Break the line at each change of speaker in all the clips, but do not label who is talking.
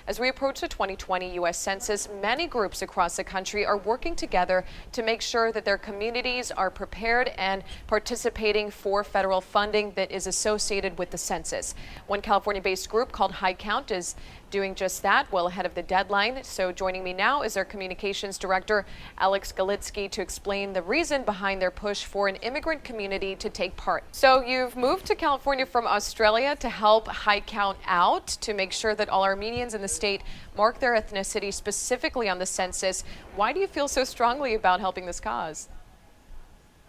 As we approach the 2020 U.S. Census, many groups across the country are working together to make sure that their communities are prepared and participating for federal funding that is associated with the census. One California-based group called High Count is doing just that, well ahead of the deadline. So joining me now is our communications director, Galitsky, to explain the reason behind their push for an immigrant community to take part. So you've moved to California from Australia to help High Count out, to make sure that all Armenians in the state mark their ethnicity specifically on the census. Why do you feel so strongly about helping this cause?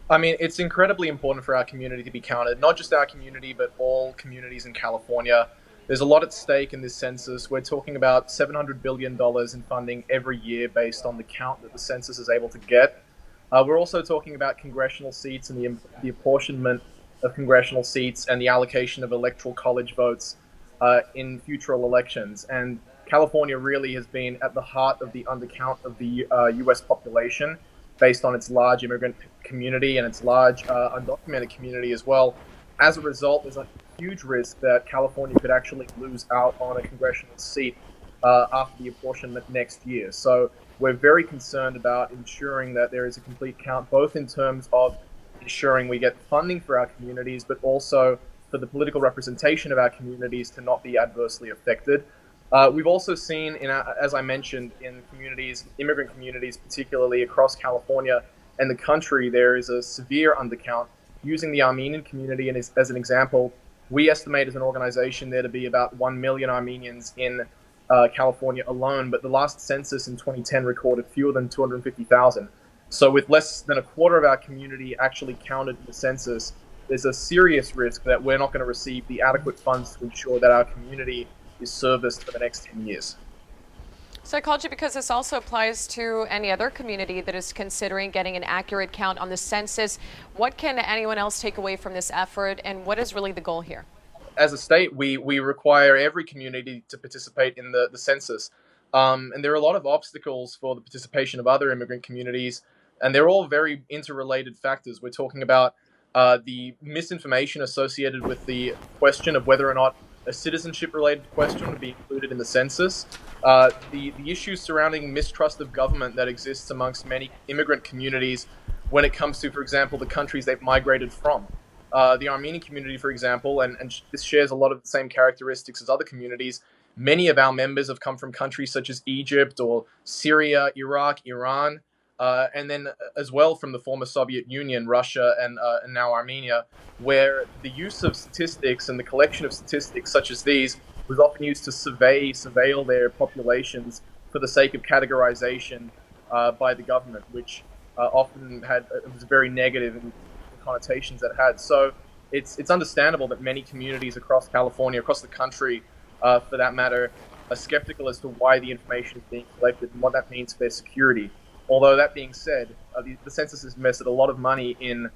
I mean, it's incredibly important for our community to be counted, not just our community, but all communities in California. There's a lot at stake in this census. We're talking about $700 billion in funding every year based on the count that the census is able to get. We're also talking about congressional seats and the apportionment of congressional seats and the allocation of electoral college votes in future elections. And California really has been at the heart of the undercount of the U.S. population based on its large immigrant community and its large undocumented community as well. As a result, there's a huge risk that California could actually lose out on a congressional seat after the apportionment next year. So we're very concerned about ensuring that there is a complete count, both in terms of ensuring we get funding for our communities, but also for the political representation of our communities to not be adversely affected. We've also seen, as I mentioned, in communities, immigrant communities, particularly across California and the country, there is a severe undercount. Using the Armenian community as an example, we estimate as an organization there to be about 1 million Armenians in California alone, but the last census in 2010 recorded fewer than 250,000. So with less than a quarter of our community actually counted in the census, there's a serious risk that we're not going to receive the adequate funds to ensure that our community is serviced for the next 10 years.
So I called you because this also applies to any other community that is considering getting an accurate count on the census. What can anyone else take away from this effort, and what is really the goal here?
As a state, we require every community to participate in the census. And there are a lot of obstacles for the participation of other immigrant communities, and they're all very interrelated factors. We're talking about the misinformation associated with the question of whether or not a citizenship-related question would be included in the census, the issues surrounding mistrust of government that exists amongst many immigrant communities when it comes to, for example, the countries they've migrated from. The Armenian community, for example, and this shares a lot of the same characteristics as other communities. Many of our members have come from countries such as Egypt or Syria, Iraq, Iran, and then as well from the former Soviet Union, Russia, and now Armenia, where the use of statistics and the collection of statistics such as these was often used to surveil their populations for the sake of categorization by the government, which often was very negative in the connotations that it had. So it's understandable that many communities across California, across the country, for that matter, are skeptical as to why the information is being collected and what that means for their security. Although that being said, the census has invested a lot of money in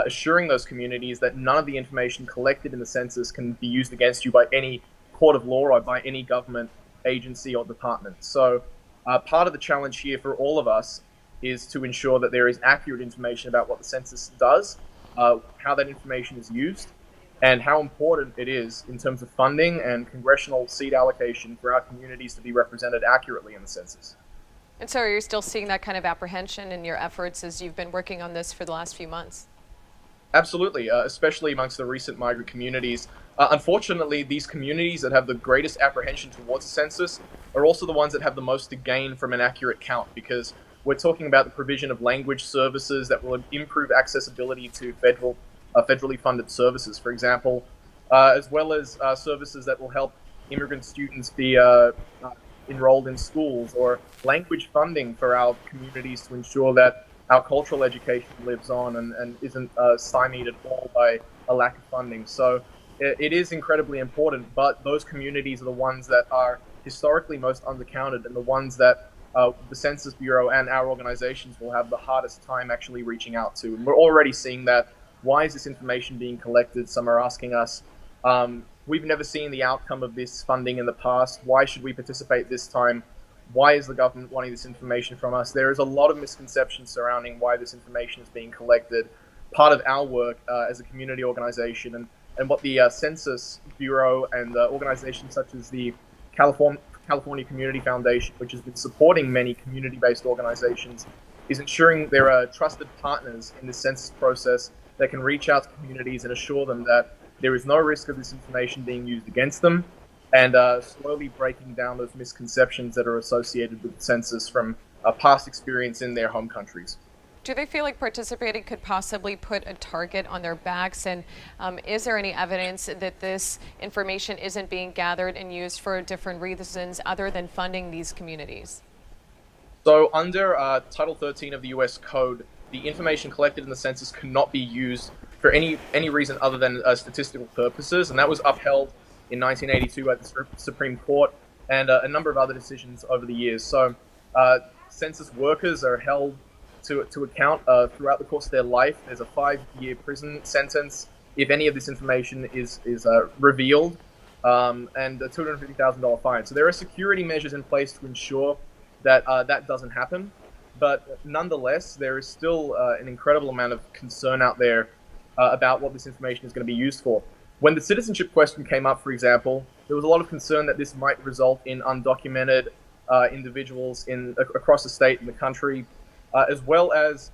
assuring those communities that none of the information collected in the census can be used against you by any court of law or by any government agency or department. So part of the challenge here for all of us is to ensure that there is accurate information about what the census does, how that information is used, and how important it is in terms of funding and congressional seat allocation for our communities to be represented accurately in the census.
And so are you still seeing that kind of apprehension in your efforts as you've been working on this for the last few months?
Absolutely, especially amongst the recent migrant communities. Unfortunately, these communities that have the greatest apprehension towards the census are also the ones that have the most to gain from an accurate count, because we're talking about the provision of language services that will improve accessibility to federally funded services, for example, as well as services that will help immigrant students be enrolled in schools, or language funding for our communities to ensure that our cultural education lives on and isn't stymied at all by a lack of funding. So it is incredibly important, but those communities are the ones that are historically most undercounted and the ones that the Census Bureau and our organizations will have the hardest time actually reaching out to. And we're already seeing that. Why is this information being collected? Some are asking us. We've never seen the outcome of this funding in the past. Why should we participate this time? Why is the government wanting this information from us? There is a lot of misconceptions surrounding why this information is being collected. Part of our work as a community organization and what the Census Bureau and organizations such as the California Community Foundation, which has been supporting many community-based organizations, is ensuring there are trusted partners in the census process that can reach out to communities and assure them that there is no risk of this information being used against them, and slowly breaking down those misconceptions that are associated with the census from past experience in their home countries.
Do they feel like participating could possibly put a target on their backs? And is there any evidence that this information isn't being gathered and used for different reasons other than funding these communities?
So under Title 13 of the U.S. Code, the information collected in the census cannot be used for any reason other than statistical purposes, and that was upheld in 1982 by the Supreme Court and a number of other decisions over the years. So census workers are held to account throughout the course of their life. There's a 5-year prison sentence if any of this information is revealed, and a $250,000 fine. So there are security measures in place to ensure that that doesn't happen. But nonetheless, there is still an incredible amount of concern out there about what this information is going to be used for. When the citizenship question came up, for example, there was a lot of concern that this might result in undocumented individuals across the state and the country, as well as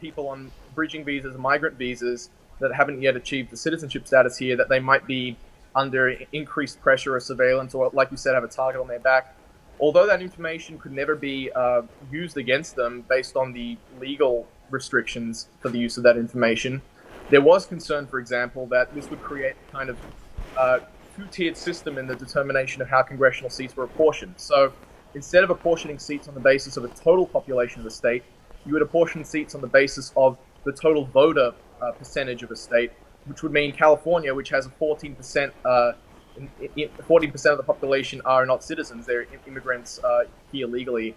people on bridging visas, migrant visas that haven't yet achieved the citizenship status here, that they might be under increased pressure or surveillance, or like you said, have a target on their back. Although that information could never be used against them based on the legal restrictions for the use of that information, there was concern, for example, that this would create a kind of two-tiered system in the determination of how congressional seats were apportioned. So instead of apportioning seats on the basis of a total population of the state, you would apportion seats on the basis of the total voter percentage of a state, which would mean California, which has a 14%, 40% of the population are not citizens, they're immigrants here legally.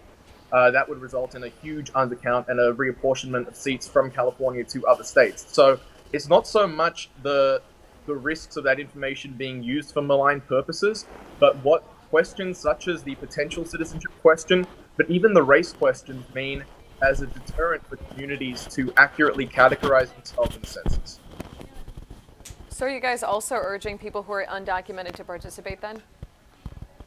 That would result in a huge undercount and a reapportionment of seats from California to other states. So it's not so much the risks of that information being used for malign purposes, but what questions such as the potential citizenship question, but even the race questions mean as a deterrent for communities to accurately categorize themselves in the census.
So are you guys also urging people who are undocumented to participate then?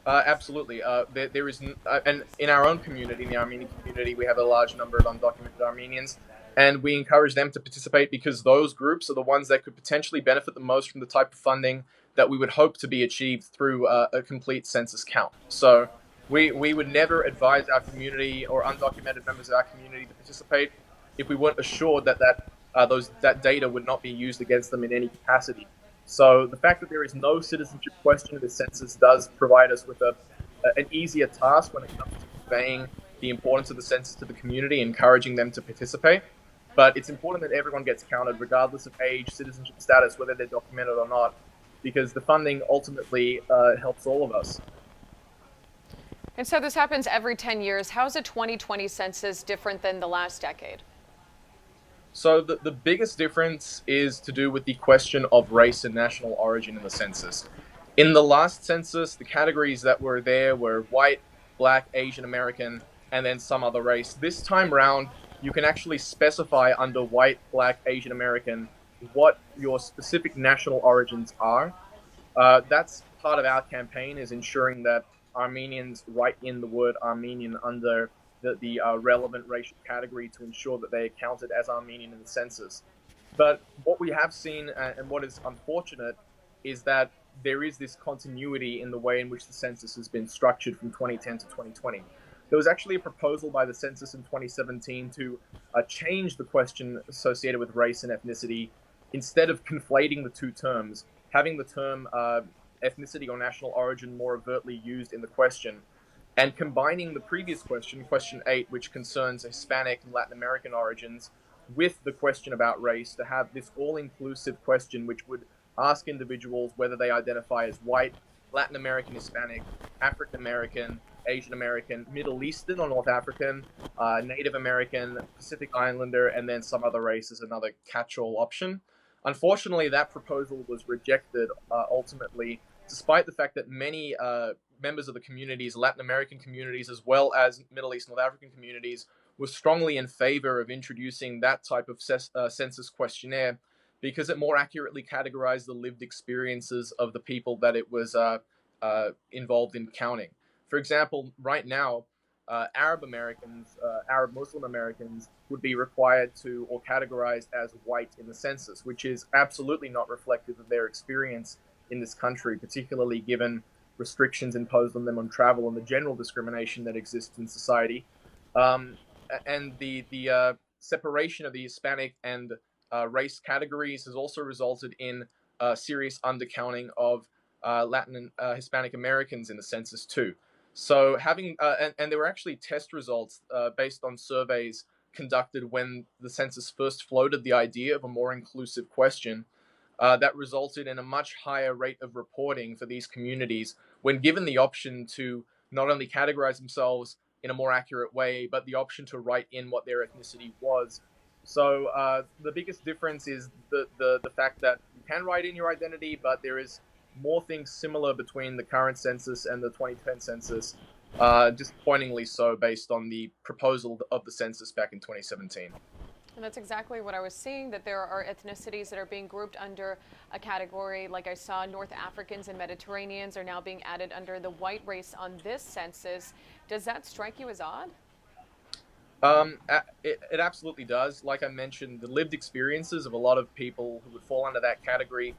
Absolutely. There is, and in our own community, in the Armenian community, we have a large number of undocumented Armenians, and we encourage them to participate because those groups are the ones that could potentially benefit the most from the type of funding that we would hope to be achieved through a complete census count. So we would never advise our community or undocumented members of our community to participate if we weren't assured that that data would not be used against them in any capacity. So the fact that there is no citizenship question in the census does provide us with an easier task when it comes to conveying the importance of the census to the community, encouraging them to participate. But it's important that everyone gets counted, regardless of age, citizenship status, whether they're documented or not, because the funding ultimately helps all of us.
And so this happens every 10 years. How is a 2020 census different than the last decade?
So the biggest difference is to do with the question of race and national origin in the census. In the last census, the categories that were there were white, black, Asian American, and then some other race. This time round, you can actually specify under white, black, Asian American what your specific national origins are. That's part of our campaign, is ensuring that Armenians write in the word Armenian under the relevant racial category to ensure that they are counted as Armenian in the census. But what we have seen, and what is unfortunate, is that there is this continuity in the way in which the census has been structured from 2010 to 2020. There was actually a proposal by the census in 2017 to change the question associated with race and ethnicity, instead of conflating the two terms, having the term ethnicity or national origin more overtly used in the question, and combining the previous question, question 8, which concerns Hispanic and Latin American origins, with the question about race, to have this all-inclusive question which would ask individuals whether they identify as white, Latin American, Hispanic, African American, Asian American, Middle Eastern or North African, Native American, Pacific Islander, and then some other race as another catch-all option. Unfortunately, that proposal was rejected ultimately, despite the fact that many members of the communities, Latin American communities, as well as Middle East, North African communities, were strongly in favor of introducing that type of census questionnaire, because it more accurately categorized the lived experiences of the people that it was involved in counting. For example, right now, Arab Americans, Arab Muslim Americans would be required to or categorized as white in the census, which is absolutely not reflective of their experience in this country, particularly given restrictions imposed on them on travel and the general discrimination that exists in society. Um, and the separation of the Hispanic and race categories has also resulted in serious undercounting of Latin and Hispanic Americans in the census too. So having and there were actually test results based on surveys conducted when the census first floated the idea of a more inclusive question that resulted in a much higher rate of reporting for these communities when given the option to not only categorize themselves in a more accurate way, but the option to write in what their ethnicity was. So the biggest difference is the fact that you can write in your identity, but there is more things similar between the current census and the 2010 census, disappointingly so, based on the proposal of the census back in 2017.
And that's exactly what I was seeing, that there are ethnicities that are being grouped under a category. Like I saw North Africans and Mediterraneans are now being added under the white race on this census. Does that strike you as odd?
It absolutely does. Like I mentioned, the lived experiences of a lot of people who would fall under that category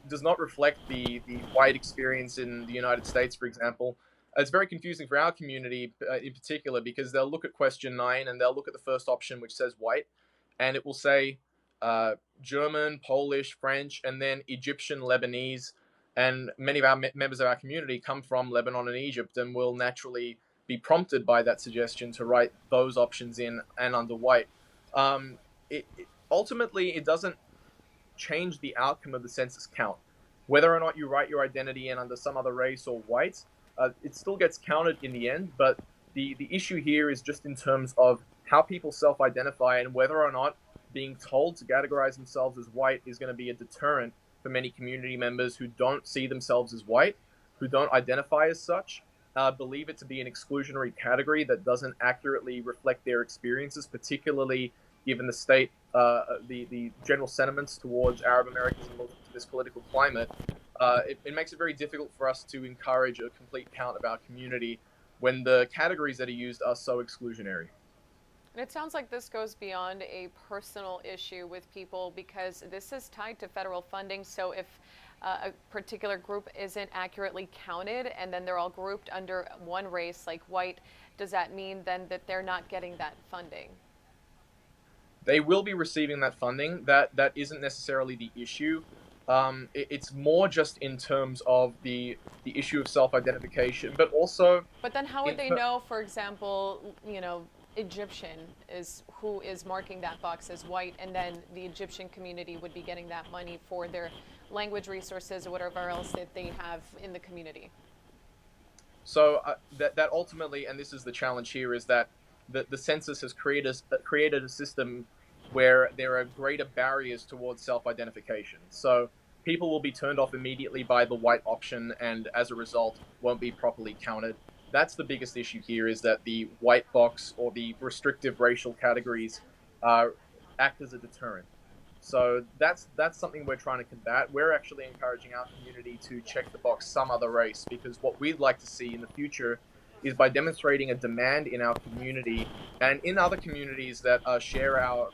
does not reflect the white experience in the United States, for example. It's very confusing for our community in particular because they'll look at question 9 and they'll look at the first option, which says white, and it will say German, Polish, French, and then Egyptian, Lebanese. And many of our members of our community come from Lebanon and Egypt and will naturally be prompted by that suggestion to write those options in and under white. Ultimately, it doesn't change the outcome of the census count. Whether or not you write your identity in under some other race or white, it still gets counted in the end. But the issue here is just in terms of how people self-identify and whether or not being told to categorize themselves as white is going to be a deterrent for many community members who don't see themselves as white, who don't identify as such, believe it to be an exclusionary category that doesn't accurately reflect their experiences, particularly given the state, the general sentiments towards Arab Americans and Muslims in this political climate. It makes it very difficult for us to encourage a complete count of our community when the categories that are used are so exclusionary.
And it sounds like this goes beyond a personal issue with people because this is tied to federal funding. So if a particular group isn't accurately counted and then they're all grouped under one race like white, does that mean then that they're not getting that funding?
They will be receiving that funding. That isn't necessarily the issue. It's more just in terms of the issue of self-identification, but also.
But then how would they know, for example, Egyptian is who is marking that box as white, and then the Egyptian community would be getting that money for their language resources or whatever else that they have in the community?
So that ultimately, and this is the challenge here, is that the census has created a system where there are greater barriers towards self-identification. So people will be turned off immediately by the white option, and as a result, won't be properly counted. That's the biggest issue here, is that the white box or the restrictive racial categories act as a deterrent. So that's something we're trying to combat. We're actually encouraging our community to check the box some other race, because what we'd like to see in the future is by demonstrating a demand in our community and in other communities that share our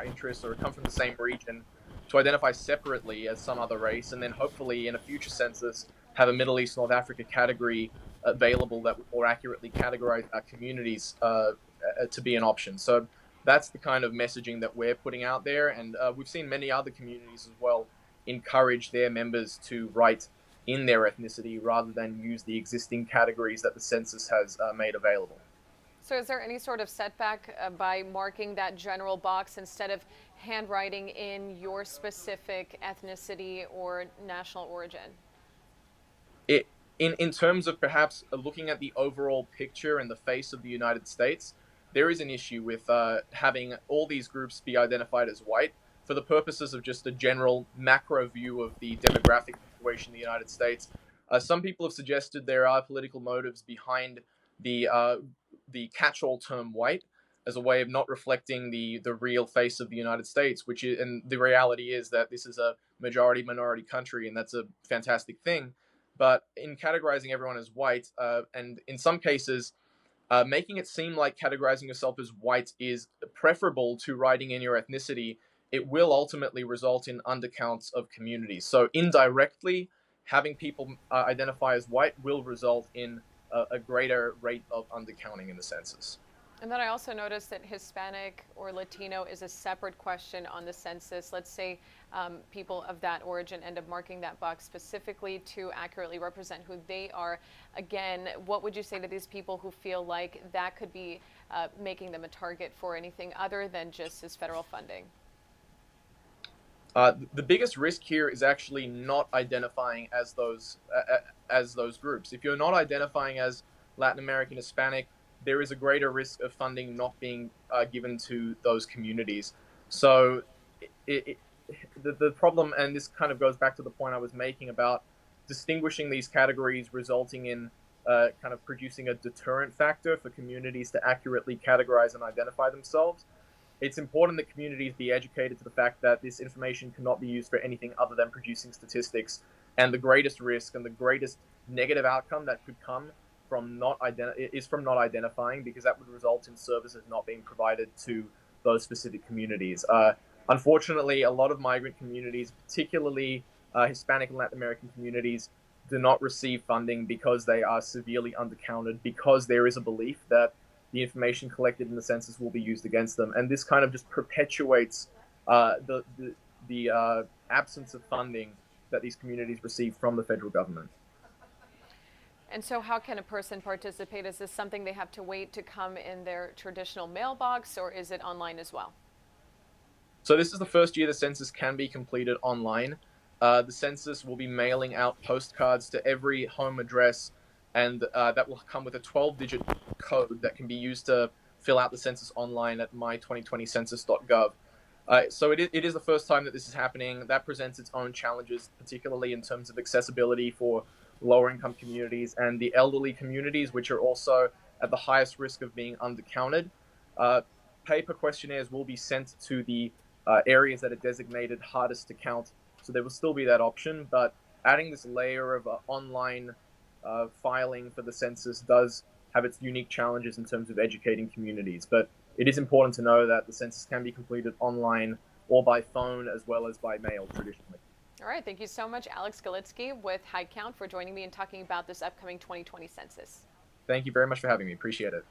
interests or come from the same region, to identify separately as some other race, and then hopefully in a future census have a Middle East, North Africa category available that would more accurately categorize our communities to be an option. So that's the kind of messaging that we're putting out there, and we've seen many other communities as well encourage their members to write in their ethnicity rather than use the existing categories that the census has made available.
So is there any sort of setback by marking that general box instead of handwriting in your specific ethnicity or national origin?
In terms of perhaps looking at the overall picture and the face of the United States, there is an issue with having all these groups be identified as white for the purposes of just a general macro view of the demographic situation in the United States. Some people have suggested there are political motives behind the catch-all term white as a way of not reflecting the real face of the United States, which is, and the reality is that this is a majority minority country, and that's a fantastic thing. But in categorizing everyone as white, and in some cases, making it seem like categorizing yourself as white is preferable to writing in your ethnicity, it will ultimately result in undercounts of communities. So indirectly, having people identify as white will result in a greater rate of undercounting in the census.
And then I also noticed that Hispanic or Latino is a separate question on the census. Let's say people of that origin end up marking that box specifically to accurately represent who they are. Again, what would you say to these people who feel like that could be making them a target for anything other than just as federal funding?
The biggest risk here is actually not identifying as those groups. If you're not identifying as Latin American, Hispanic, there is a greater risk of funding not being given to those communities. So the problem, and this kind of goes back to the point I was making about distinguishing these categories, resulting in kind of producing a deterrent factor for communities to accurately categorize and identify themselves. It's important that communities be educated to the fact that this information cannot be used for anything other than producing statistics. And the greatest risk and the greatest negative outcome that could come from not identifying, because that would result in services not being provided to those specific communities. Unfortunately, a lot of migrant communities, particularly Hispanic and Latin American communities, do not receive funding because they are severely undercounted, because there is a belief that the information collected in the census will be used against them. And this kind of just perpetuates the absence of funding that these communities receive from the federal government.
And so how can a person participate? Is this something they have to wait to come in their traditional mailbox, or is it online as well?
So this is the first year the census can be completed online. The census will be mailing out postcards to every home address, and that will come with a 12-digit code that can be used to fill out the census online at my2020census.gov. So it is the first time that this is happening. That presents its own challenges, particularly in terms of accessibility for lower income communities and the elderly communities, which are also at the highest risk of being undercounted. Paper questionnaires will be sent to the areas that are designated hardest to count, so there will still be that option, but adding this layer of online filing for the census does have its unique challenges in terms of educating communities. But it is important to know that the census can be completed online or by phone as well as by mail traditionally.
All right, thank you so much, Alex Galitsky with HideCount, for joining me and talking about this upcoming 2020 census.
Thank you very much for having me. Appreciate it.